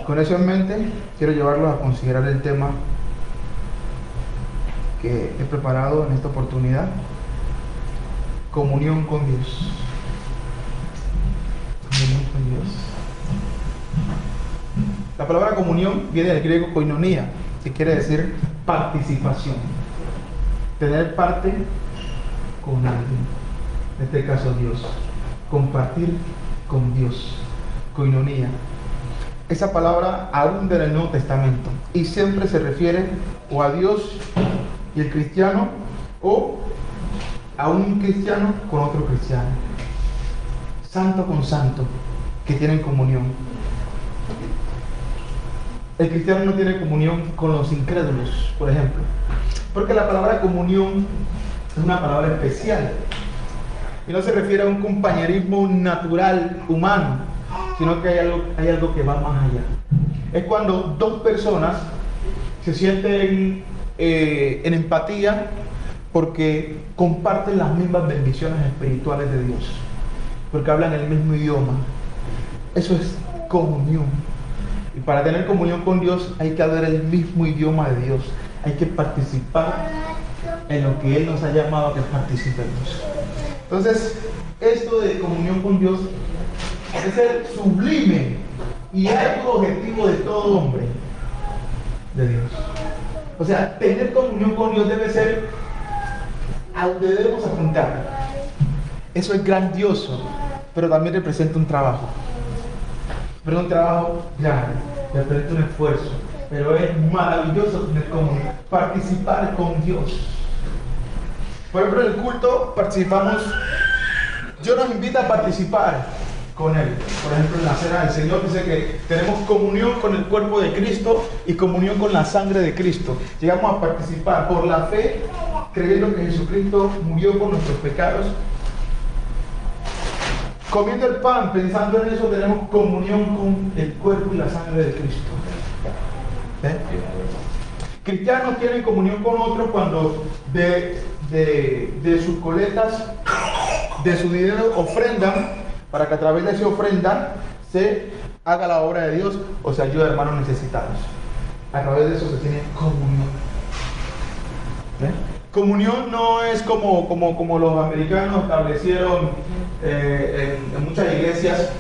Con eso en mente, quiero llevarlos a considerar el tema que he preparado en esta oportunidad: comunión con Dios. Comunión con Dios. La palabra comunión viene del griego koinonia, que quiere decir participación. Tener parte con alguien, en este caso Dios. Compartir con Dios. Koinonia. Esa palabra abunda en el Nuevo Testamento y siempre se refiere o a Dios y el cristiano, o a un cristiano con otro cristiano, santo con santo, que tienen comunión. El cristiano no tiene comunión con los incrédulos, por ejemplo, porque la palabra comunión es una palabra especial y no se refiere a un compañerismo natural, humano, sino que hay algo que va más allá. Es cuando dos personas se sienten en empatía porque comparten las mismas bendiciones espirituales de Dios, porque hablan el mismo idioma. Eso es comunión. Y para tener comunión con Dios hay que hablar el mismo idioma de Dios. Hay que participar en lo que Él nos ha llamado a que participemos. Entonces, esto de comunión con Dios es el sublime y alto objetivo de todo hombre de Dios. O sea, tener comunión con Dios debe ser a donde debemos apuntar. Eso es grandioso, pero también representa un trabajo. Pero un trabajo grande, representa un esfuerzo, pero es maravilloso tener comunión, participar con Dios. Por ejemplo, en el culto participamos, Dios nos invita a participar con Él. Por ejemplo, en la cena del Señor dice que tenemos comunión con el cuerpo de Cristo y comunión con la sangre de Cristo. Llegamos a participar por la fe, creyendo que Jesucristo murió por nuestros pecados. Comiendo el pan, pensando en eso, tenemos comunión con el cuerpo y la sangre de Cristo. Cristianos tienen comunión con otros cuando de sus coletas, de su dinero, ofrendan, para que a través de esa ofrenda se haga la obra de Dios o se ayude a hermanos necesitados. A través de eso se tiene comunión. Comunión no es como los americanos establecieron en muchas iglesias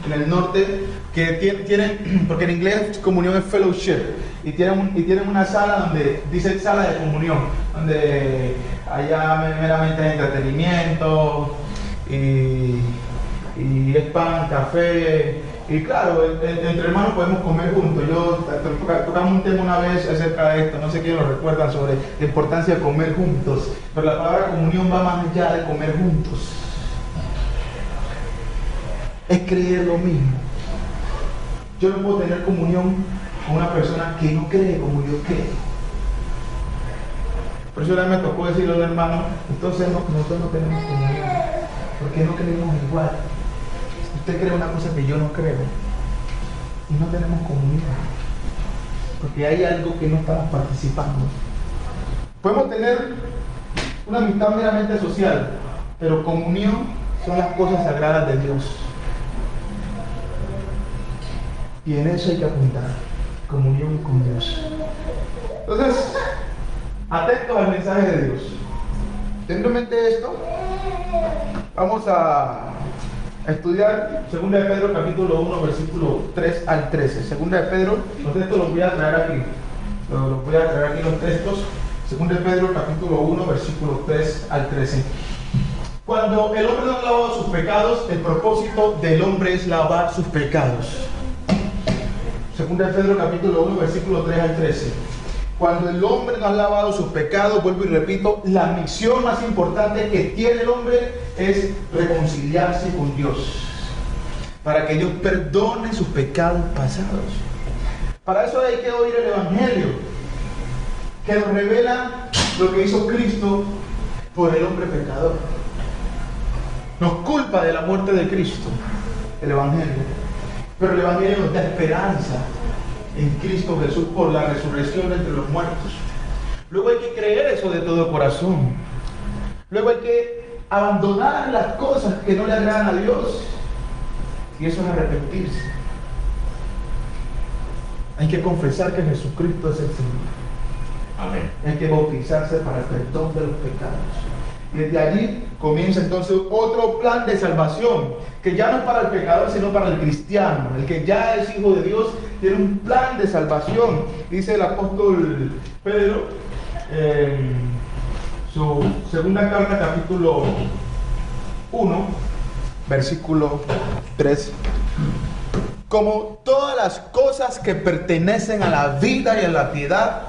en el norte, que tienen, porque en inglés comunión es fellowship, y tienen una sala donde dice sala de comunión, donde haya meramente entretenimiento y es pan, café, y claro, entre hermanos podemos comer juntos. Tocamos un tema una vez acerca de esto, no sé quién lo recuerda, sobre la importancia de comer juntos, pero la palabra comunión va más allá de comer juntos. Es creer lo mismo. Yo no puedo tener comunión con una persona que no cree como yo creo. Por eso me tocó decirle a un hermano, entonces nosotros no tenemos comunión, porque no creemos igual. Usted cree una cosa que yo no creo y no tenemos comunión, porque hay algo que no estamos participando. Podemos tener una amistad meramente social, pero comunión son las cosas sagradas de Dios. Y en eso hay que apuntar, comunión con Dios. Entonces, atentos al mensaje de Dios. Teniendo en mente esto, vamos a estudiar 2 de Pedro capítulo 1, versículo 3 al 13. 2 de Pedro, los textos los voy a traer aquí. Los voy a traer aquí los textos. 2 de Pedro capítulo 1, versículo 3 al 13. Cuando el hombre no ha lavado sus pecados, el propósito del hombre es lavar sus pecados. 2 de Pedro capítulo 1, versículo 3 al 13. Cuando el hombre no ha lavado sus pecados, vuelvo y repito, la misión más importante que tiene el hombre es reconciliarse con Dios, para que Dios perdone sus pecados pasados. Para eso hay que oír el Evangelio, que nos revela lo que hizo Cristo por el hombre pecador. Nos culpa de la muerte de Cristo, el Evangelio, pero el Evangelio nos da esperanza en Cristo Jesús por la resurrección entre los muertos. Luego hay que creer eso de todo corazón. Luego hay que abandonar las cosas que no le agradan a Dios, y eso es arrepentirse. Hay que confesar que Jesucristo es el Señor. Amén. Hay que bautizarse para el perdón de los pecados. Y desde allí comienza entonces otro plan de salvación, que ya no es para el pecador, sino para el cristiano. El que ya es hijo de Dios tiene un plan de salvación. Dice el apóstol Pedro en su segunda carta, capítulo 1, versículo 3. Como todas las cosas que pertenecen a la vida y a la piedad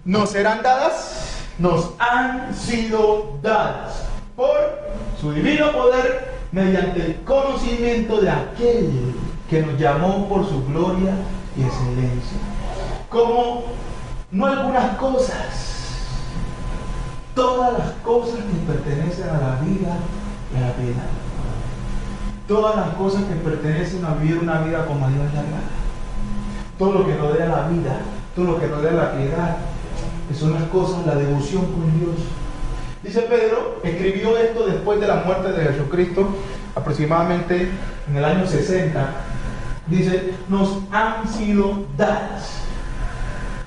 nos serán dadas, nos han sido dadas por su divino poder, mediante el conocimiento de aquel que nos llamó por su gloria y excelencia. Como no algunas cosas, todas las cosas que pertenecen a la vida y a la piedad. Todas las cosas que pertenecen a vivir una vida como a Dios le agrada. Todo lo que rodea la vida, todo lo que rodea la piedad, que son las cosas, la devoción con Dios. Dice Pedro, escribió esto después de la muerte de Jesucristo, aproximadamente en el año 60. Dice, nos han sido dadas.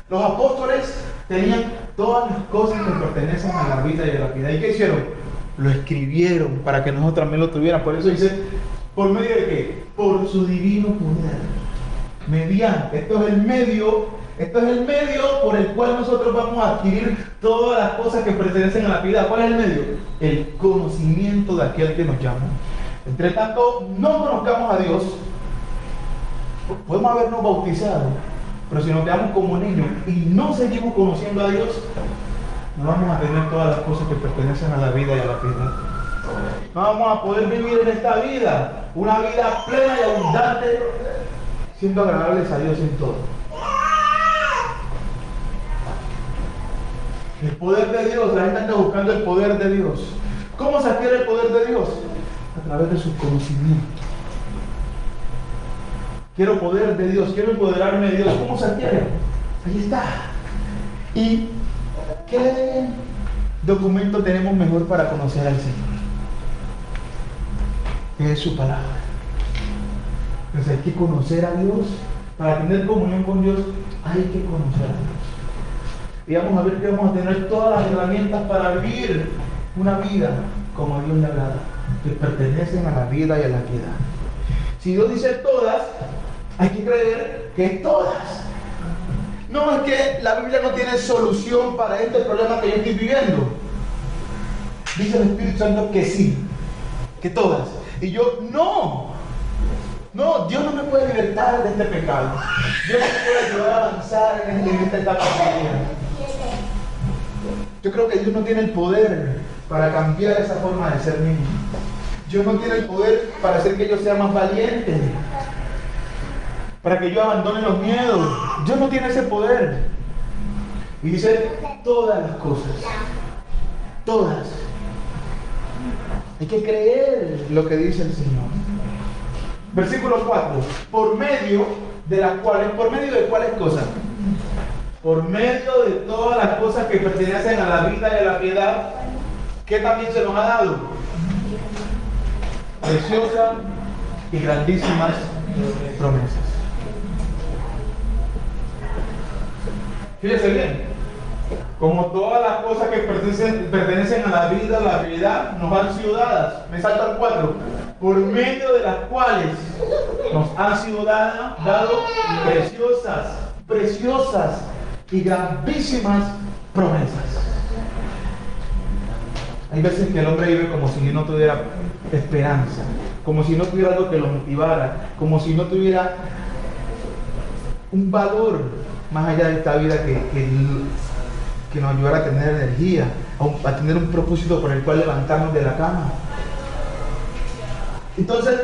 Los apóstoles tenían todas las cosas que pertenecen a la vida y a la piedad. ¿Y qué hicieron? Lo escribieron para que nosotros también lo tuvieran. Por eso dice, ¿por medio de qué? Por su divino poder. Mediante, esto es el medio por el cual nosotros vamos a adquirir todas las cosas que pertenecen a la piedad. ¿Cuál es el medio? El conocimiento de aquel que nos llamó. Entre tanto, no conozcamos a Dios, podemos habernos bautizado, pero si nos quedamos como niños y no seguimos conociendo a Dios, no vamos a tener todas las cosas que pertenecen a la vida y a la piedad. No vamos a poder vivir en esta vida una vida plena y abundante, siendo agradables a Dios en todo. El poder de Dios, la gente anda buscando el poder de Dios. ¿Cómo se adquiere el poder de Dios? A través de su conocimiento. Quiero poder de Dios, quiero empoderarme de Dios. ¿Cómo se adquiere? Ahí está. ¿Y qué documento tenemos mejor para conocer al Señor? Es su palabra. Entonces hay que conocer a Dios. Para tener comunión con Dios hay que conocer a Dios. Y vamos a ver que vamos a tener todas las herramientas para vivir una vida como a Dios le agrada, que pertenecen a la vida y a la piedad. Si Dios dice todas, hay que creer que todas. No es que la Biblia no tiene solución para este problema que yo estoy viviendo. Dice el Espíritu Santo que sí, que todas. Y yo, no, Dios no me puede libertar de este pecado. Dios no me puede ayudar a avanzar en esta etapa de mi vida. Yo creo que Dios no tiene el poder para cambiar esa forma de ser niño. Dios no tiene el poder para hacer que yo sea más valiente, para que yo abandone los miedos. Dios no tiene ese poder. Y dice todas las cosas, todas. Hay que creer lo que dice el Señor. Versículo 4. ¿Por medio de cuáles cosas? Por medio de todas las cosas que pertenecen a la vida y a la piedad, que también se nos ha dado. Preciosas y grandísimas promesas. Fíjese bien, como todas las cosas que pertenecen a la vida, a la piedad, nos han sido dadas. Me saltan 4. Por medio de las cuales nos han sido dado preciosas y grandísimas promesas. Hay veces que el hombre vive como si no tuviera esperanza, como si no tuviera algo que lo motivara, como si no tuviera un valor más allá de esta vida que nos ayudara a tener energía, a tener un propósito por el cual levantarnos de la cama. Entonces,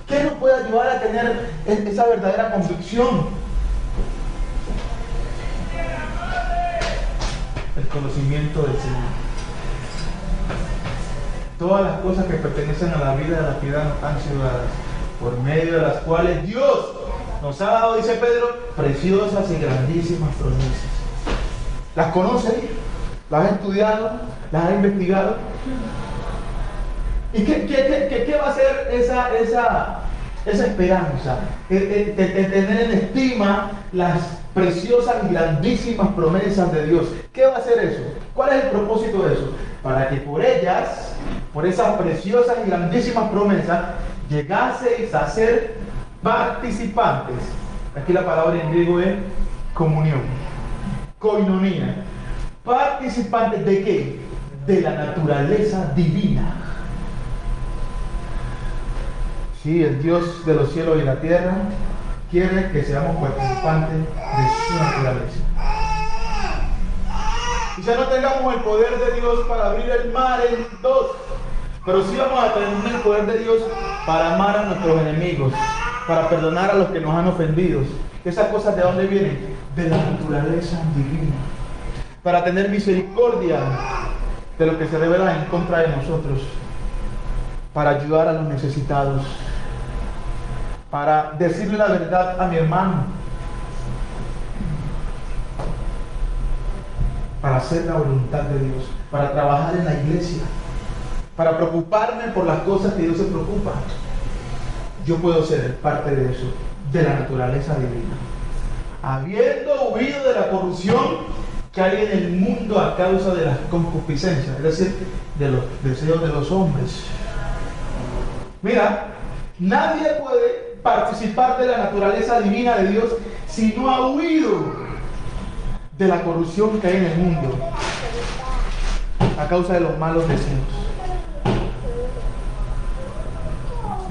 ¿qué nos puede ayudar a tener esa verdadera convicción? El conocimiento del Señor. Todas las cosas que pertenecen a la vida y a la piedad nos han sido dadas, por medio de las cuales Dios nos ha dado, dice Pedro, preciosas y grandísimas promesas. ¿Las conoce? ¿Las ha estudiado? ¿Las ha investigado? ¿Y qué va a ser esa esperanza? El tener en estima comunidad las preciosas y grandísimas promesas de Dios. ¿Qué va a hacer eso? ¿Cuál es el propósito de eso? Para que por ellas, por esas preciosas y grandísimas promesas, llegaseis a ser participantes. Aquí la palabra en griego es comunión, koinonia. ¿Participantes de qué? De la naturaleza divina. Sí, el Dios de los cielos y la tierra quiere que seamos participantes de su naturaleza. Quizá no tengamos el poder de Dios para abrir el mar en dos, pero sí vamos a tener el poder de Dios para amar a nuestros enemigos, para perdonar a los que nos han ofendido. ¿Esas cosas de dónde vienen? De la naturaleza divina. Para tener misericordia de lo que se revela en contra de nosotros, para ayudar a los necesitados, para decirle la verdad a mi hermano, para hacer la voluntad de Dios, para trabajar en la iglesia, para preocuparme por las cosas que Dios se preocupa. Yo puedo ser parte de eso, de la naturaleza divina. Habiendo huido de la corrupción que hay en el mundo a causa de las concupiscencias, es decir, de los deseos de los hombres. Mira, nadie puede participar de la naturaleza divina de Dios si no ha huido de la corrupción que hay en el mundo a causa de los malos deseos.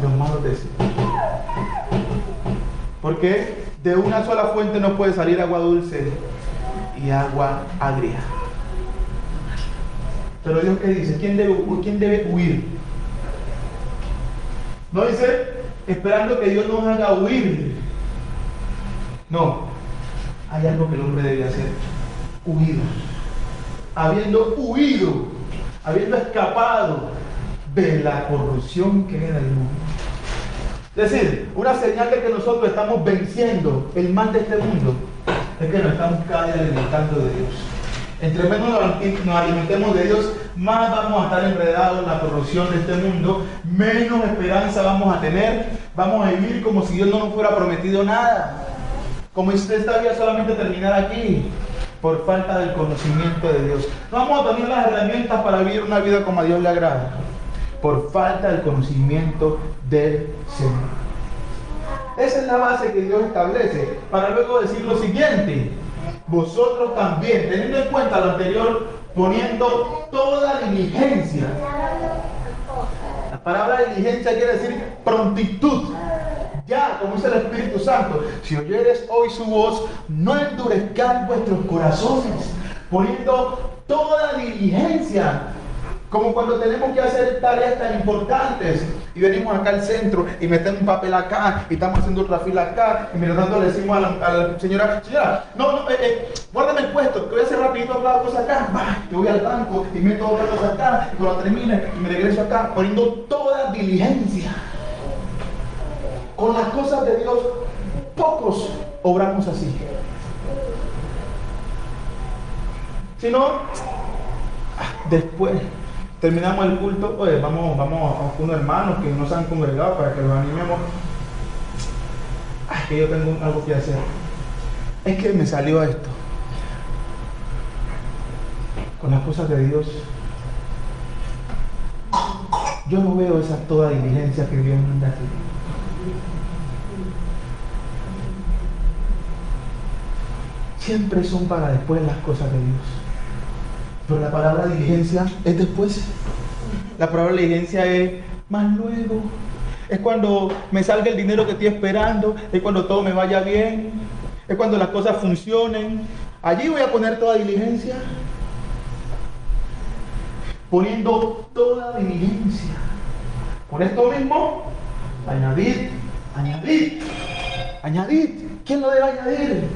Los malos deseos. Porque de una sola fuente no puede salir agua dulce y agua agria. Pero Dios, ¿qué dice? ¿Quién debe huir? No dice esperando que Dios nos haga huir. No. Hay algo que el hombre debe hacer. Huido. Habiendo huido, habiendo escapado de la corrupción que hay en el mundo. Es decir, una señal de que nosotros estamos venciendo el mal de este mundo es que nos estamos cada día alimentando de Dios. Entre menos nos alimentemos de Dios, más vamos a estar enredados en la corrupción de este mundo, menos esperanza vamos a tener, vamos a vivir como si Dios no nos fuera prometido nada, como si esta vida solamente terminara aquí, por falta del conocimiento de Dios. No vamos a tener las herramientas para vivir una vida como a Dios le agrada, por falta del conocimiento del Señor. Esa es la base que Dios establece, para luego decir lo siguiente: vosotros también, teniendo en cuenta lo anterior, poniendo toda diligencia. La palabra diligencia quiere decir prontitud. Ya, como dice el Espíritu Santo, si oyeres hoy su voz, no endurezcáis vuestros corazones, poniendo toda diligencia. Como cuando tenemos que hacer tareas tan importantes y venimos acá al centro y metemos un papel acá y estamos haciendo otra fila acá y mientras tanto le decimos a la señora, guárdame el puesto, que voy a hacer rapidito otra cosa acá, que voy al banco y meto otra cosa acá y cuando termine y me regreso acá, poniendo toda diligencia. Con las cosas de Dios, pocos obramos así. Si no, después terminamos el culto, oye, vamos a unos hermanos que no se han congregado para que los animemos. Que yo tengo algo que hacer. Es que me salió esto. Con las cosas de Dios, yo no veo esa toda diligencia que Dios manda aquí. Siempre son para después las cosas de Dios. Pero la palabra diligencia es después. La palabra diligencia es más luego. Es cuando me salga el dinero que estoy esperando. Es cuando todo me vaya bien. Es cuando las cosas funcionen. Allí voy a poner toda diligencia. Poniendo toda diligencia. Por esto mismo, añadid. ¿Quién lo debe añadir?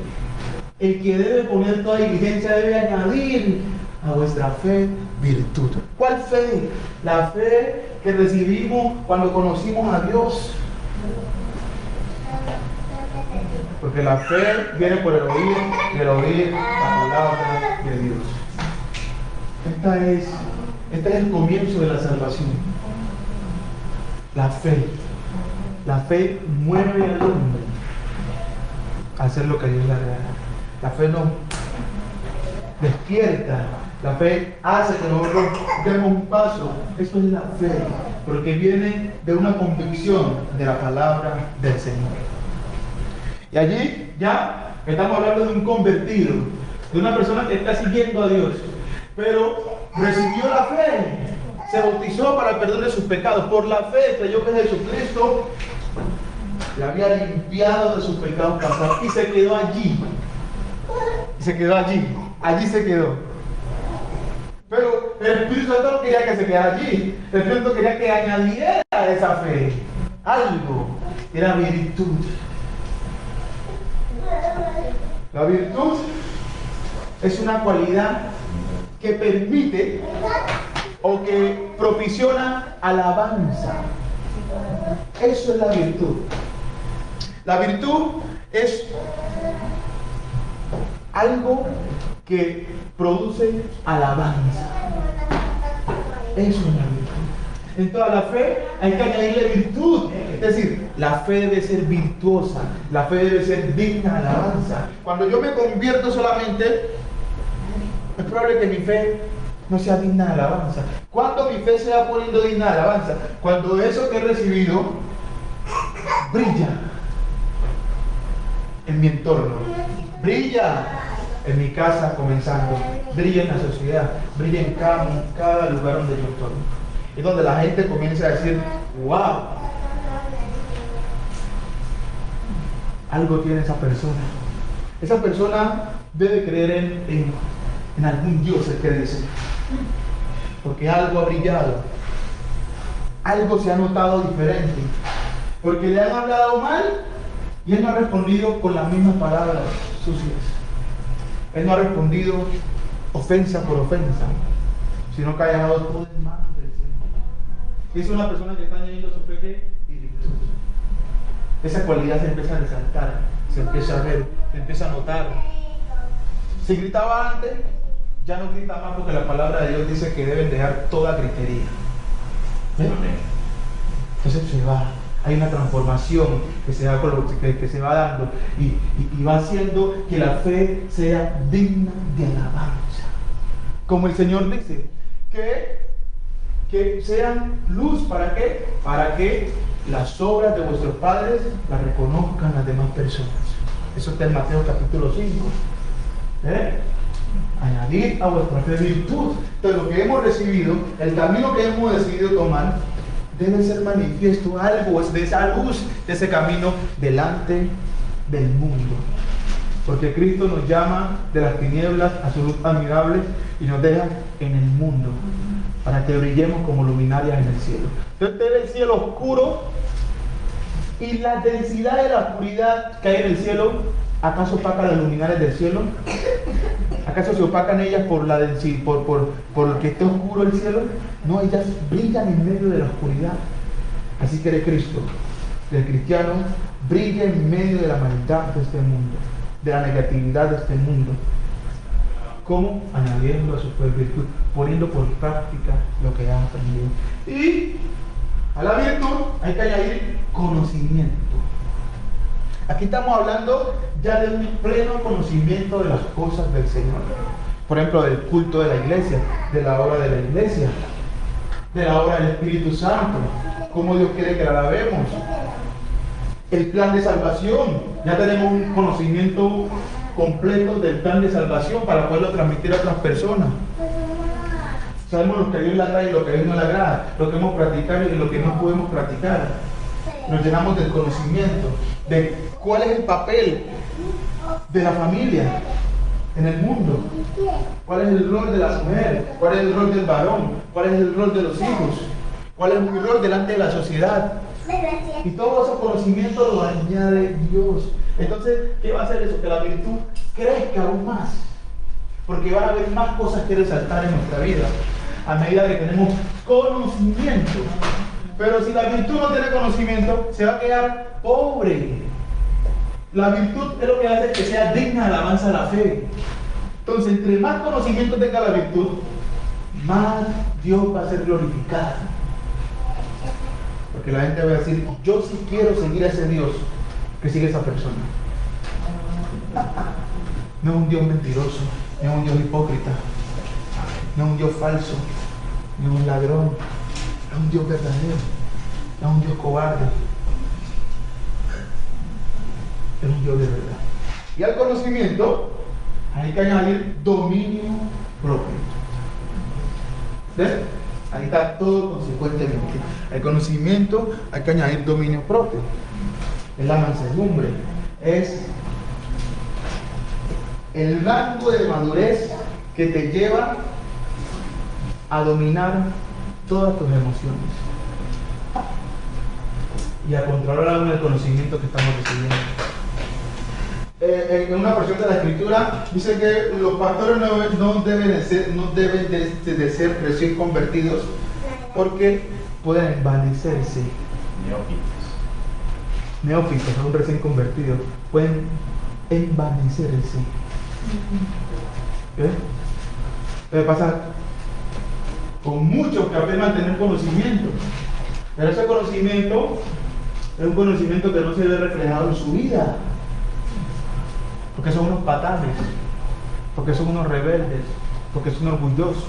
El que debe poner toda diligencia debe añadir a vuestra fe virtud. ¿Cuál fe? La fe que recibimos cuando conocimos a Dios. Porque la fe viene por el oír y el oír la palabra de Dios. Este es el comienzo de la salvación. La fe. La fe mueve al hombre hacer lo que a Dios le agrada. La fe nos despierta. La fe hace que nosotros demos un paso. Eso es la fe, porque viene de una convicción de la palabra del Señor. Y allí ya estamos hablando de un convertido, de una persona que está siguiendo a Dios, pero recibió la fe, se bautizó para el perdón de sus pecados. Por la fe creyó que Jesucristo le había limpiado de sus pecados pasados y se quedó allí. Allí se quedó. Pero el Espíritu Santo no quería que se quedara allí. El Espíritu Santo quería que añadiera a esa fe algo. Era virtud. La virtud es una cualidad que permite o que propiciona alabanza. Eso es la virtud. La virtud es algo que produce alabanza. Eso es la virtud. En toda la fe hay que añadirle virtud. Es decir, la fe debe ser virtuosa. La fe debe ser digna de alabanza. Cuando yo me convierto solamente, es probable que mi fe no sea digna de alabanza. Cuando mi fe se va poniendo digna de alabanza, cuando eso que he recibido brilla en mi entorno, brilla en mi casa comenzando, brilla en la sociedad, brilla en cada lugar donde yo estoy. Es donde la gente comienza a decir, wow, algo tiene esa persona. Esa persona debe creer en algún Dios, el que dice, porque algo ha brillado, algo se ha notado diferente, porque le han hablado mal y él no ha respondido con las mismas palabras sucias. Él no ha respondido ofensa por ofensa, sino que ha llamado todo el mal del Señor. Es una persona que está añadiendo su fe y virtud. Esa cualidad se empieza a resaltar, se empieza a ver, se empieza a notar. Si gritaba antes, ya no grita más, porque la palabra de Dios dice que deben dejar toda gritería. ¿Ven? Entonces se va. Hay una transformación que se va dando y va haciendo que la fe sea digna de alabanza. Como el Señor dice, que sean luz, ¿para qué? Para que las obras de vuestros padres las reconozcan las demás personas. Eso está en Mateo capítulo 5. Añadir a vuestra fe virtud. Entonces lo que hemos recibido, el camino que hemos decidido tomar, debe ser manifiesto algo de esa luz, de ese camino delante del mundo. Porque Cristo nos llama de las tinieblas a su luz admirable y nos deja en el mundo para que brillemos como luminarias en el cielo. Entonces usted ve el cielo oscuro y la densidad de la oscuridad que hay en el cielo, ¿acaso opaca las luminarias del cielo? ¿Acaso se opacan ellas por la densidad, por que esté oscuro el cielo? No, ellas brillan en medio de la oscuridad. Así que de Cristo, el cristiano, brilla en medio de la maldad de este mundo, de la negatividad de este mundo. ¿Cómo? Añadiendo a su fe virtud, poniendo por práctica lo que ha aprendido. Y a la virtud hay que añadir conocimiento. Aquí estamos hablando ya de un pleno conocimiento de las cosas del Señor. Por ejemplo, del culto de la iglesia, de la obra de la iglesia, de la obra del Espíritu Santo, cómo Dios quiere que la alabemos. El plan de salvación, ya tenemos un conocimiento completo del plan de salvación para poderlo transmitir a otras personas. Sabemos lo que a Dios le agrada y lo que a Dios no le agrada, lo que hemos practicado y lo que no podemos practicar. Nos llenamos del conocimiento de cuál es el papel de la familia en el mundo, cuál es el rol de la mujer, cuál es el rol del varón, cuál es el rol de los hijos, cuál es mi rol delante de la sociedad. Y todo ese conocimiento lo añade Dios. Entonces, ¿qué va a hacer eso? Que la virtud crezca aún más, porque van a haber más cosas que resaltar en nuestra vida a medida que tenemos conocimiento. Pero si la virtud no tiene conocimiento, se va a quedar pobre. La virtud es lo que hace que sea digna de alabanza a la fe. Entonces, entre más conocimiento tenga la virtud, más Dios va a ser glorificado. Porque la gente va a decir, yo sí quiero seguir a ese Dios que sigue esa persona. No es un Dios mentiroso, no es un Dios hipócrita, no es un Dios falso, no es un ladrón, es un Dios verdadero, no es un Dios cobarde, es un Dios de verdad. Y al conocimiento hay que añadir dominio propio. ¿Ves? Ahí está todo consecuentemente. Al conocimiento hay que añadir dominio propio. Es la mansedumbre, es el rango de madurez que te lleva a dominar todas tus emociones y a controlar aún el conocimiento que estamos recibiendo. En una porción de la escritura dice que los pastores no deben de ser recién convertidos porque pueden envanecerse. Neófitos, aún recién convertidos, pueden envanecerse. ¿Qué pasa? Con muchos que apenas tienen conocimiento, pero ese conocimiento es un conocimiento que no se ve reflejado en su vida, porque son unos patanes, porque son unos rebeldes, porque son orgullosos.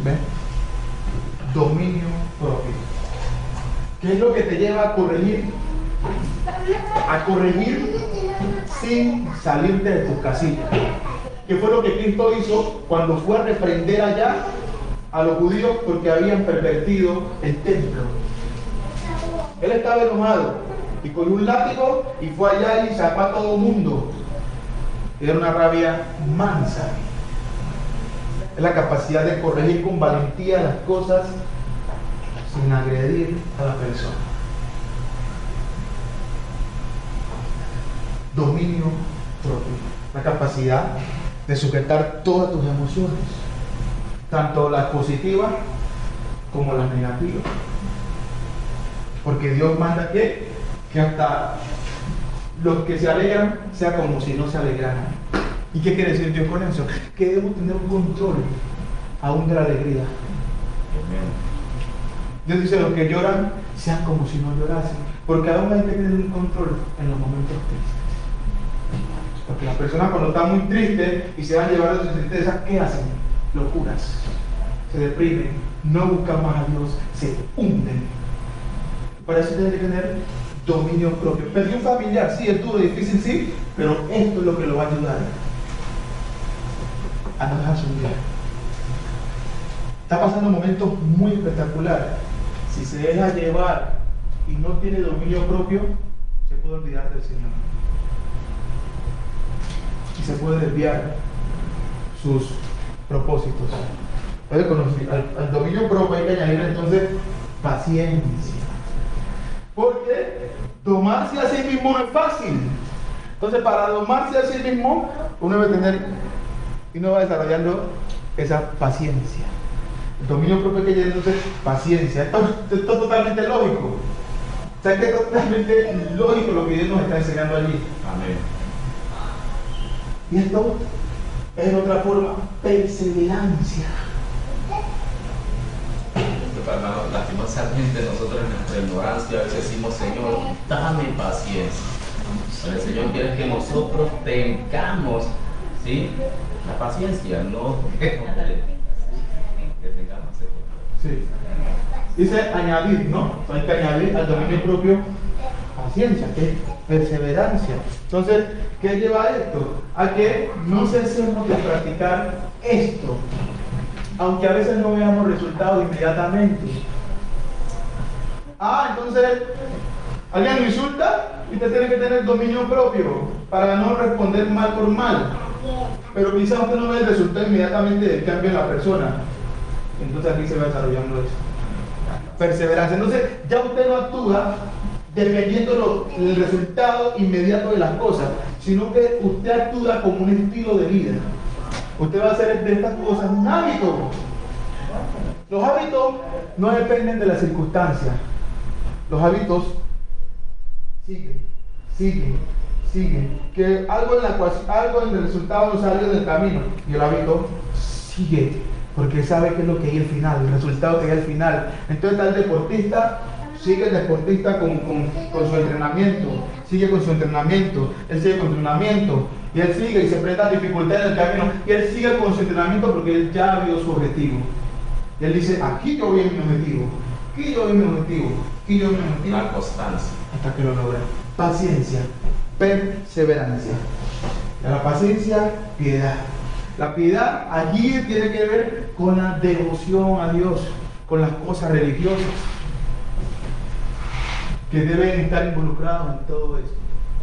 ¿Ves? Dominio propio. ¿Qué es lo que te lleva a corregir? A corregir sin salirte de tus casillas. ¿Qué fue lo que Cristo hizo cuando fue a reprender allá a los judíos porque habían pervertido el templo? Él estaba enojado y con un látigo y fue allá y sacó a todo el mundo. Era una rabia mansa. Es la capacidad de corregir con valentía las cosas sin agredir a la persona. Dominio propio. La capacidad de sujetar todas tus emociones, tanto las positivas como las negativas. Porque Dios manda que hasta los que se alegran sea como si no se alegraran. ¿Y qué quiere decir Dios con eso? Que debemos tener un control aún de la alegría. Dios dice: los que lloran sean como si no llorasen, porque aún hay que tener un control en los momentos tristes. Porque las personas, cuando están muy tristes y se van a llevar de su tristeza, ¿qué hacen? Locuras, se deprimen, no buscan más a Dios, se hunden. Para eso tiene que tener dominio propio. Perdió un familiar, sí, es duro, difícil, sí, pero esto es lo que lo va a ayudar a no dejarse hundir. Está pasando momentos muy espectaculares. Si se deja llevar y no tiene dominio propio, se puede olvidar del Señor y se puede desviar sus propósitos. Al dominio propio hay que añadir entonces paciencia, porque domarse a sí mismo no es fácil. Entonces, para domarse a sí mismo, uno debe tener y uno va desarrollando esa paciencia. El dominio propio que hay entonces paciencia. Esto es totalmente lógico. O sea, que es totalmente lógico lo que Dios nos está enseñando allí. Amén. Y esto es en otra forma perseverancia. Hermano, lastimosamente nosotros en nuestra ignorancia a veces decimos: Señor, dame paciencia. Pero el Señor quiere que nosotros tengamos, ¿sí?, la paciencia, no que tengamos ese control. Sí. Dice añadir, ¿no? Hay que añadir al dominio propio paciencia, que es perseverancia. Entonces, ¿qué lleva a esto? A que no cesemos de practicar esto, aunque a veces no veamos resultados inmediatamente. Entonces, alguien lo insulta y usted tiene que tener dominio propio para no responder mal por mal. Pero quizás usted no ve el resultado inmediatamente del cambio en la persona. Entonces aquí se va desarrollando eso. Perseverancia. Entonces ya usted no actúa dependiendo del resultado inmediato de las cosas, sino que usted actúa como un estilo de vida. Usted va a hacer de estas cosas un hábito. Los hábitos no dependen de las circunstancias. Los hábitos siguen. Que algo en el resultado no salió del camino y el hábito sigue, porque sabe qué es lo que hay al final, el resultado que hay al final. Entonces está el deportista Sigue el deportista con su entrenamiento, sigue con su entrenamiento, él sigue con su entrenamiento, y él sigue y se enfrenta a dificultades en el camino, y él sigue con su entrenamiento porque él ya vio su objetivo. Y él dice, aquí yo vi mi objetivo, aquí yo vi mi objetivo, aquí yo vi mi objetivo. La constancia. Hasta que lo logra. Paciencia, perseverancia. Y a la paciencia, piedad. La piedad allí tiene que ver con la devoción a Dios, con las cosas religiosas que deben estar involucrados en todo esto.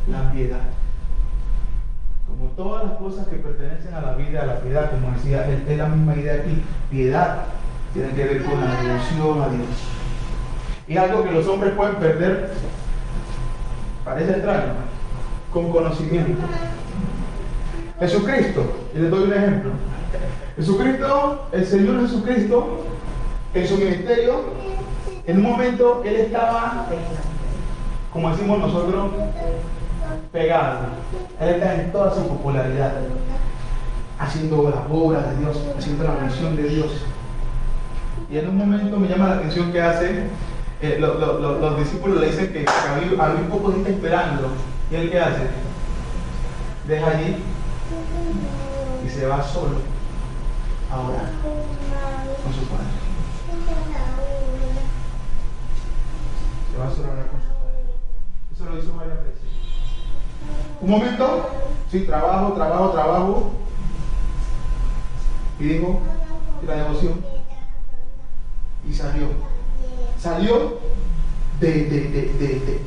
La piedad. Como todas las cosas que pertenecen a la vida, a la piedad, como decía, es la misma idea aquí. Piedad tiene que ver con la devoción a Dios. Y algo que los hombres pueden perder, parece extraño, con conocimiento. Jesucristo, y les doy un ejemplo. Jesucristo, el Señor Jesucristo, en su ministerio, en un momento él estaba, como decimos nosotros, pegado. Él está en toda su popularidad, haciendo las obras de Dios, haciendo la misión de Dios. Y en un momento me llama la atención que hace, los discípulos le dicen que había un poco de gente esperando. ¿Y él qué hace? Deja allí y se va solo a orar con su padre. Se va solo a orar con su padre. Eso lo hizo varias veces. Un momento, sí, trabajo. Y dijo, y la devoción. Y salió de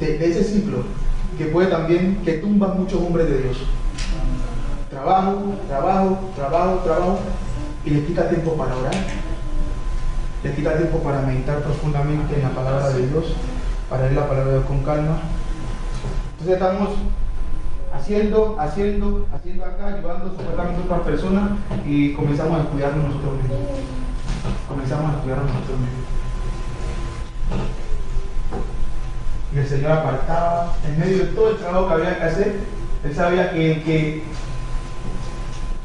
ese ciclo que puede también, que tumba muchos hombres de Dios. Trabajo, y le quita tiempo para orar, le quita tiempo para meditar profundamente en la palabra de Dios, para leer la palabra de Dios con calma. Entonces estamos haciendo acá, ayudando supuestamente a otras personas, y comenzamos a descuidarnos nosotros mismos. Y el Señor apartaba, en medio de todo el trabajo que había que hacer, Él sabía que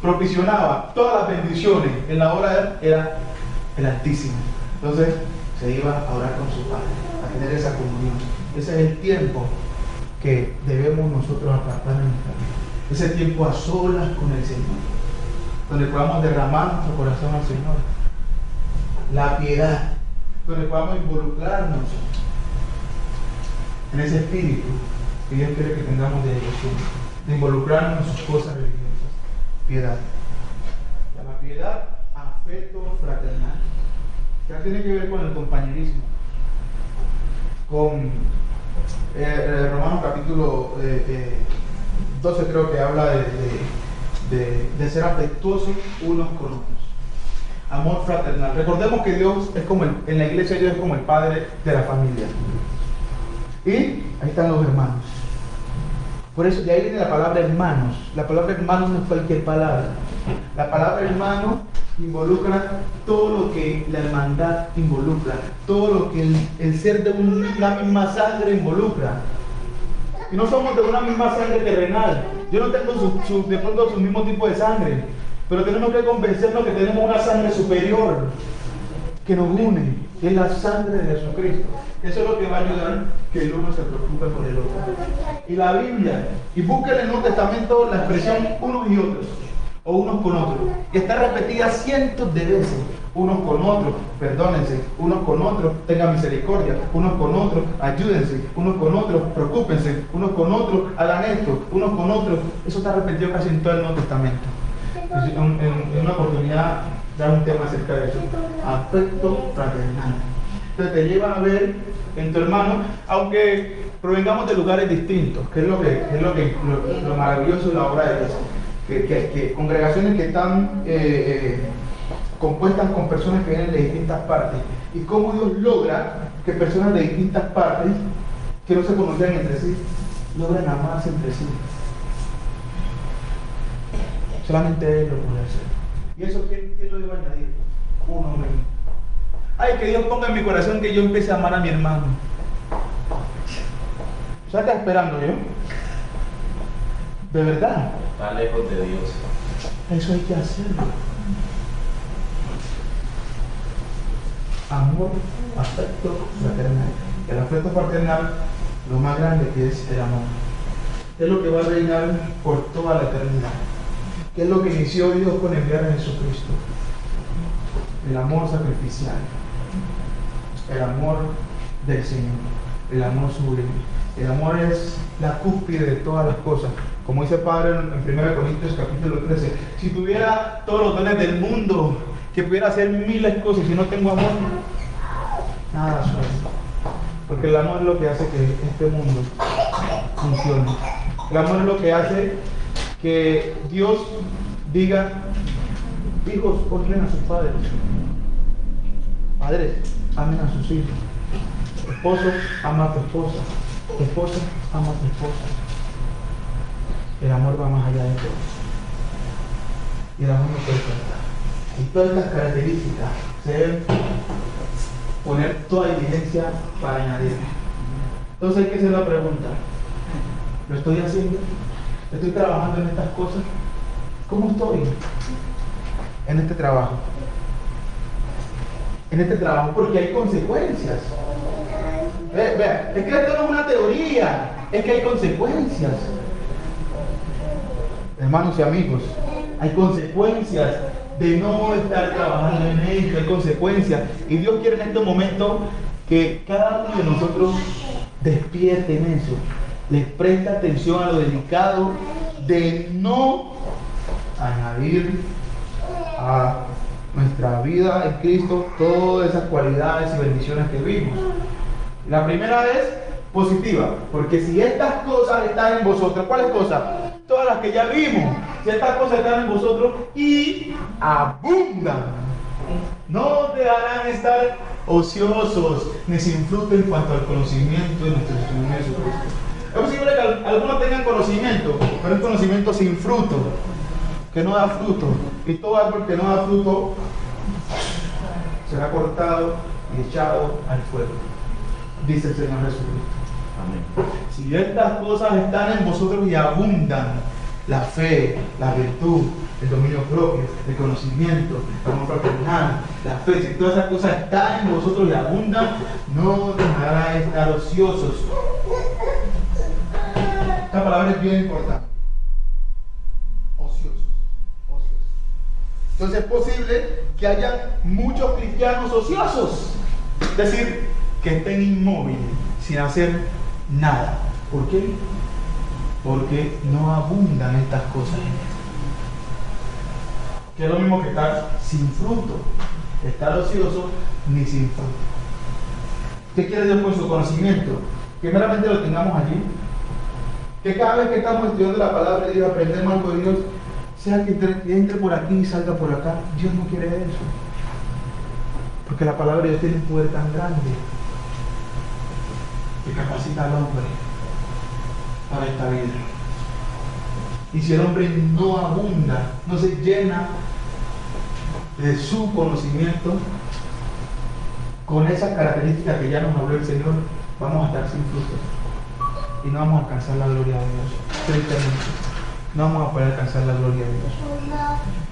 propicionaba todas las bendiciones en la obra de Él, era el Altísimo. Entonces se iba a orar con su Padre, a tener esa comunión. Ese es el tiempo que debemos nosotros apartar en nuestra vida. Ese tiempo a solas con el Señor, donde podamos derramar nuestro corazón al Señor. La piedad, donde podamos involucrarnos en ese espíritu que Dios quiere que tengamos de devoción, de involucrarnos en sus cosas religiosas. Piedad. La piedad, afecto fraternal. Ya tiene que ver con el compañerismo, con Romanos capítulo 12, creo que habla de ser afectuosos unos con otros. Amor fraternal. Recordemos que Dios es como en la iglesia Dios es como el padre de la familia. Y ahí están los hermanos. Por eso de ahí viene la palabra hermanos. La palabra hermanos no es cualquier palabra. La palabra hermano involucra todo lo que la hermandad involucra, todo lo que el ser de una misma sangre involucra. Y no somos de una misma sangre terrenal. Yo no tengo de pronto su mismo tipo de sangre, pero tenemos que convencernos que tenemos una sangre superior que nos une, que es la sangre de Jesucristo. Eso es lo que va a ayudar que el uno se preocupe por el otro. Y la Biblia, y búsquenle en el Nuevo Testamento la expresión unos y otros, o unos con otros, y está repetida cientos de veces. Unos con otros, perdónense, unos con otros, tengan misericordia, unos con otros, ayúdense, unos con otros, preocúpense, unos con otros, hagan esto, unos con otros. Eso está repetido casi en todo el Nuevo Testamento. En una oportunidad dar un tema acerca de eso, afecto fraternal. Entonces te llevan a ver en tu hermano, aunque provengamos de lugares distintos, que es lo maravilloso de la obra de Dios, que congregaciones que están compuestas con personas que vienen de distintas partes, y cómo Dios logra que personas de distintas partes que no se conocían entre sí logran amarse entre sí. Solamente Él lo puede hacer. ¿Y eso quién lo debe añadir? Uno mismo. Ay, que Dios ponga en mi corazón que yo empiece a amar a mi hermano. ¿Ya está esperando yo? ¿De verdad? Está lejos de Dios. Eso hay que hacerlo. Amor, afecto, fraternal. el afecto fraternal, lo más grande que es el amor. Es lo que va a reinar por toda la eternidad. ¿Qué es lo que inició Dios con enviar a Jesucristo? El amor sacrificial, el amor del Señor, el amor sublime. El amor es la cúspide de todas las cosas. Como dice Pablo en 1 Corintios capítulo 13, si tuviera todos los dones del mundo, que pudiera hacer miles de cosas, si no tengo amor, nada soy. Porque el amor es lo que hace que este mundo funcione. El amor es lo que hace que Dios diga: hijos, honren a sus padres. Padres, amen a sus hijos. Esposo, ama a tu esposa. Esposa, ama a tu esposa. El amor va más allá de todo. Y el amor no puede faltar. Y todas estas características se deben poner toda evidencia para añadir. Entonces hay que hacer la pregunta: ¿lo estoy haciendo? ¿Estoy trabajando en estas cosas? ¿Cómo estoy en este trabajo? En este trabajo, porque hay consecuencias. Vea, es que esto no es una teoría, es que hay consecuencias. Hermanos y amigos, hay consecuencias de no estar trabajando en esto, hay consecuencias. Y Dios quiere en este momento que cada uno de nosotros despierte en eso, le preste atención a lo delicado de no añadir a nuestra vida en Cristo todas esas cualidades y bendiciones que vimos. La primera es positiva, porque si estas cosas están en vosotros, ¿cuáles cosas? Todas las que ya vimos. Si estas cosas están en vosotros y abundan, no dejarán estar ociosos ni sin fruto en cuanto al conocimiento de nuestro Señor Jesucristo. Es posible que algunos tengan conocimiento, pero es conocimiento sin fruto, que no da fruto. Y todo árbol que no da fruto será cortado y echado al fuego, dice el Señor Jesucristo. Amén. Si estas cosas están en vosotros y abundan, la fe, la virtud, el dominio propio, el conocimiento, el amor fraternal, la fe, si todas esas cosas están en vosotros y abundan, no dejará de estar ociosos. Esta palabra es bien importante. Ociosos. Entonces es posible que haya muchos cristianos ociosos, es decir, que estén inmóviles, sin hacer nada. ¿Por qué? Porque no abundan estas cosas en ellos. Que es lo mismo que estar sin fruto, estar ocioso ni sin fruto. ¿Qué quiere Dios con su conocimiento? Que meramente lo tengamos allí. Que cada vez que estamos estudiando la palabra de Dios, aprendemos algo de Dios, sea que entre por aquí y salga por acá. Dios no quiere eso. Porque la palabra de Dios tiene un poder tan grande que capacita al hombre para esta vida. Y si el hombre no abunda, no se llena de su conocimiento con esas características que ya nos habló el Señor, vamos a estar sin fruto y no vamos a alcanzar la gloria de Dios. Tristemente, no vamos a poder alcanzar la gloria de Dios.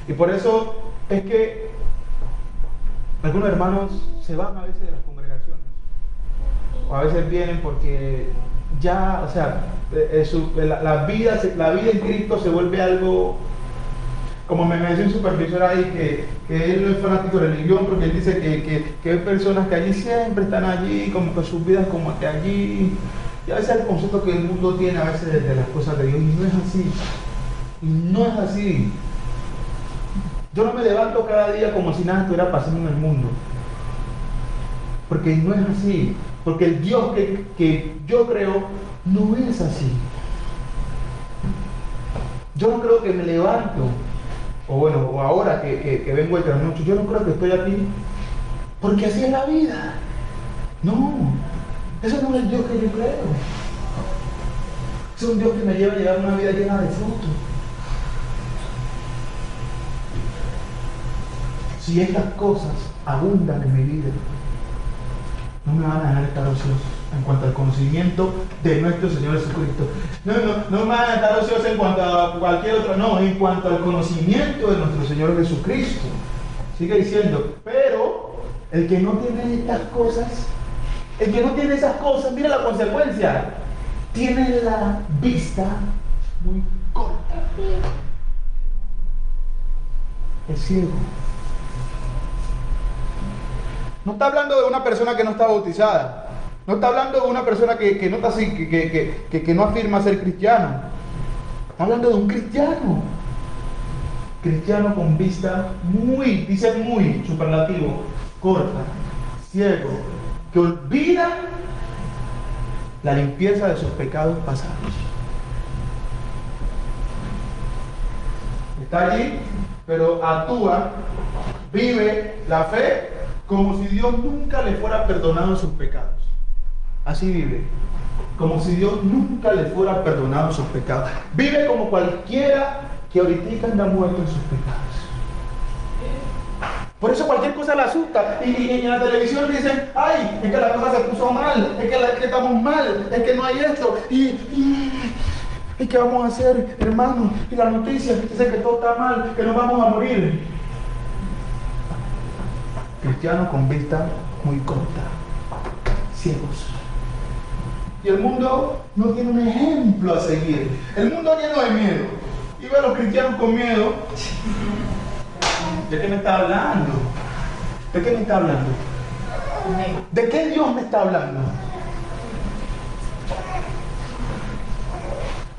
Y por eso es que algunos hermanos se van a veces de las congregaciones, o a veces vienen porque ya, o sea, la vida en Cristo se vuelve algo, como me decía un supervisor ahí, que él no es fanático de religión, porque él dice que hay personas que allí siempre están allí, como que sus vidas como que allí, y a veces el concepto que el mundo tiene a veces de las cosas de Dios, y no es así, Yo no me levanto cada día como si nada estuviera pasando en el mundo, porque no es así. Porque el Dios que yo creo no es así. Yo no creo que me levanto, o ahora que vengo de trasnocho, yo no creo que estoy aquí porque así es la vida. No, ese no es el Dios que yo creo. Es un Dios que me lleva a llevar una vida llena de fruto. Si estas cosas abundan en mi vida, no me van a dejar estar ociosos en cuanto al conocimiento de nuestro Señor Jesucristo. No me van a estar ociosos en cuanto a cualquier otro, no, en cuanto al conocimiento de nuestro Señor Jesucristo. Sigue diciendo, pero el que no tiene estas cosas El que no tiene esas cosas, mira la consecuencia. Tiene la vista muy corta. Es ciego. No está hablando de una persona que no está bautizada. No está hablando de una persona que no está así, que no afirma ser cristiano. Está hablando de un cristiano. Cristiano con vista muy, dice muy, superlativo, corta, ciego, que olvida la limpieza de sus pecados pasados. Está allí, pero actúa, vive la fe como si Dios nunca le fuera perdonado sus pecados. Así vive, como si Dios nunca le fuera perdonado sus pecados. Vive como cualquiera que ahorita anda muerto en sus pecados. Por eso cualquier cosa le asusta. Y en la televisión dicen, ay, es que la cosa se puso mal, es que estamos mal, es que no hay esto. ¿Y qué vamos a hacer, hermano? Y la noticia dice que todo está mal, que nos vamos a morir. Cristianos con vista muy corta, ciegos. Y el mundo no tiene un ejemplo a seguir. El mundo lleno de miedo. Y ve a los cristianos con miedo. ¿De qué me está hablando? ¿De qué me está hablando? ¿De qué Dios me está hablando?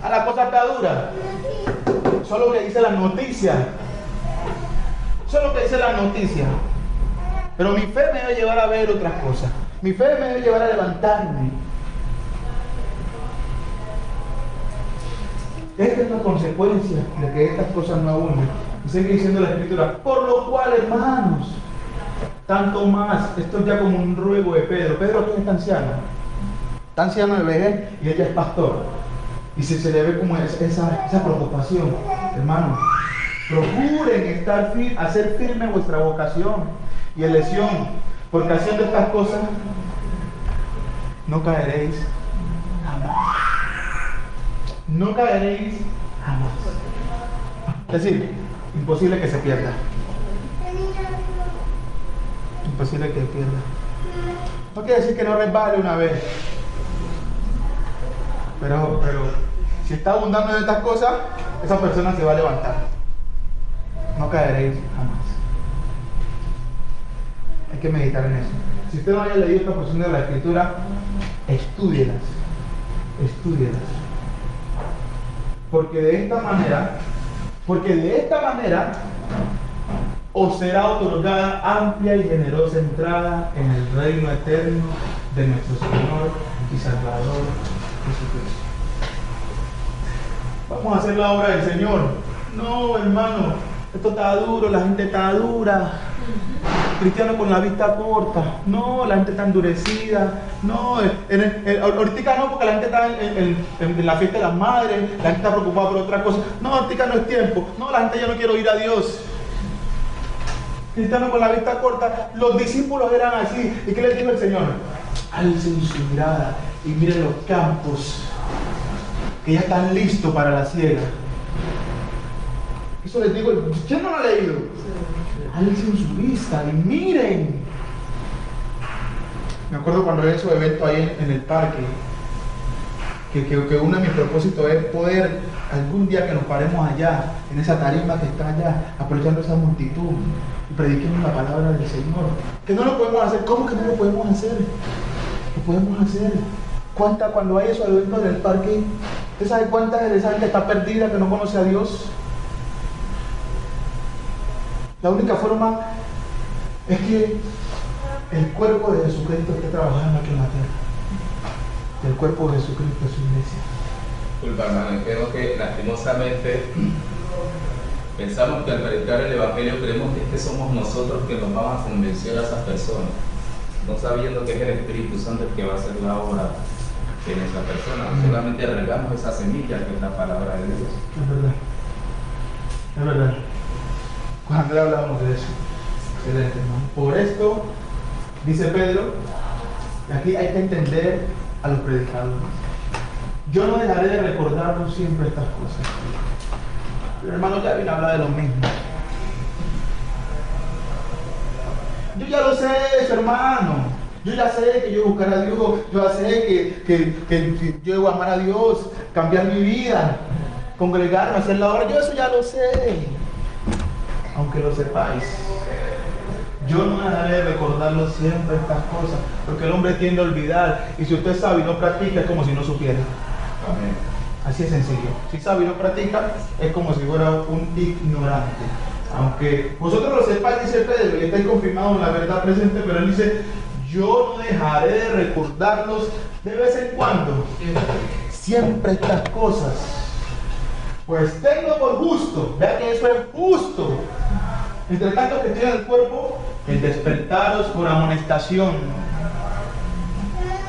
A la cosa está dura. Solo que dice la noticia. Solo que dice la noticia. Pero mi fe me debe llevar a ver otras cosas. Mi fe me debe llevar a levantarme. Esta es la consecuencia de que estas cosas no abunden. Y sigue diciendo la Escritura, por lo cual, hermanos, tanto más, esto es ya como un ruego de Pedro. Pedro aquí está anciano de vejez, y ella es pastor. Y se le ve como esa preocupación. Hermanos, procuren hacer firme vuestra vocación y elección, porque haciendo estas cosas no caeréis jamás. No caeréis jamás. Es decir, imposible que se pierda. Imposible que se pierda. No quiere decir que no resbale una vez. Pero si está abundando en estas cosas, esa persona se va a levantar. No caeréis jamás. Hay que meditar en eso. Si usted no haya leído esta porción de la Escritura, estúdielas. Estúdielas. Porque de esta manera os será otorgada amplia y generosa entrada en el reino eterno de nuestro Señor y Salvador Jesucristo. Vamos a hacer la obra del Señor. No, hermano, esto está duro, la gente está dura. Cristiano con la vista corta. No, la gente está endurecida. No, ahorita no, porque la gente está en la fiesta de las madres, la gente está preocupada por otras cosas. No, ahorita no es tiempo. No, la gente ya no quiere oír a Dios. Cristiano con la vista corta. Los discípulos eran así. ¿Y qué les dijo el Señor? Alcen su mirada y miren los campos que ya están listos para la siega. Eso les digo, ¿quién no lo ha leído? Alcen su vista y miren. Me acuerdo cuando había esos eventos ahí en el parque, que uno de mis propósitos es poder algún día que nos paremos allá, en esa tarima que está allá, aprovechando esa multitud y prediquemos la palabra del Señor. Que no lo podemos hacer. ¿Cómo que no lo podemos hacer? Lo podemos hacer. Cuando hay esos eventos en el parque, ¿usted sabe cuánta de esa gente está perdida, que no conoce a Dios? La única forma es que el cuerpo de Jesucristo esté trabajando aquí en la tierra. El cuerpo de Jesucristo es su iglesia. Disculpa, hermano, creo que lastimosamente pensamos que al predicar el Evangelio creemos que somos nosotros que nos vamos a convencer a esas personas, no sabiendo que es el Espíritu Santo el que va a hacer la obra en esa persona. Solamente regamos esa semilla que es la palabra de Dios. Es verdad. Es verdad. Con Andrés hablábamos de eso. Excelente, hermano. Por esto, dice Pedro, y aquí hay que entender a los predicadores. Yo no dejaré de recordarlos siempre estas cosas. El hermano Gavin habla de lo mismo. Yo ya lo sé eso, hermano. Yo ya sé que yo buscar a Dios, yo ya sé que yo debo amar a Dios, cambiar mi vida, congregarme, hacer la obra. Yo eso ya lo sé. Aunque lo sepáis, yo no dejaré de recordarlo siempre estas cosas, porque el hombre tiende a olvidar. Y si usted sabe y no practica, es como si no supiera. Amén. Así es sencillo. Si sabe y no practica, es como si fuera un ignorante. Aunque vosotros lo sepáis, dice Pedro, y estáis confirmados en la verdad presente, pero él dice, yo no dejaré de recordarlos de vez en cuando. Siempre estas cosas. Pues tengo por justo, vea que eso es justo, entre tanto que tiene el cuerpo, el despertaros por amonestación.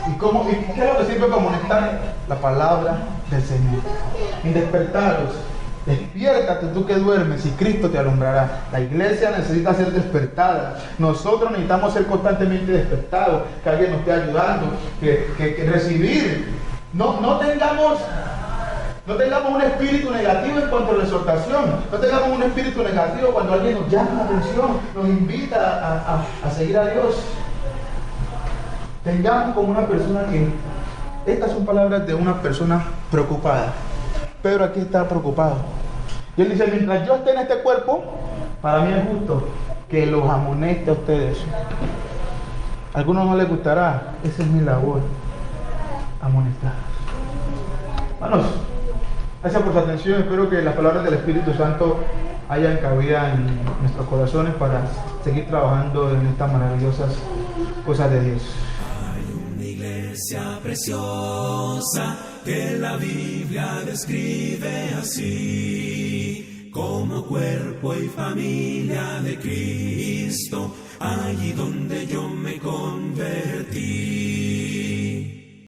¿Y qué es lo que sirve para amonestar? La palabra del Señor. En despertaros, despiértate tú que duermes y Cristo te alumbrará. La iglesia necesita ser despertada. Nosotros necesitamos ser constantemente despertados, que alguien nos esté ayudando, que recibir. No tengamos un espíritu negativo en cuanto a la exhortación. No tengamos un espíritu negativo cuando alguien nos llama la atención, nos invita a seguir a Dios. Tengamos como una persona que... Estas son palabras de una persona preocupada. Pedro aquí está preocupado. Y él dice, mientras yo esté en este cuerpo, para mí es justo que los amoneste a ustedes. A algunos no les gustará. Esa es mi labor. Amonestar. Hermanos, gracias por su atención. Espero que las palabras del Espíritu Santo hayan cabida en nuestros corazones para seguir trabajando en estas maravillosas cosas de Dios. Hay una iglesia preciosa que la Biblia describe así, como cuerpo y familia de Cristo, allí donde yo me convertí.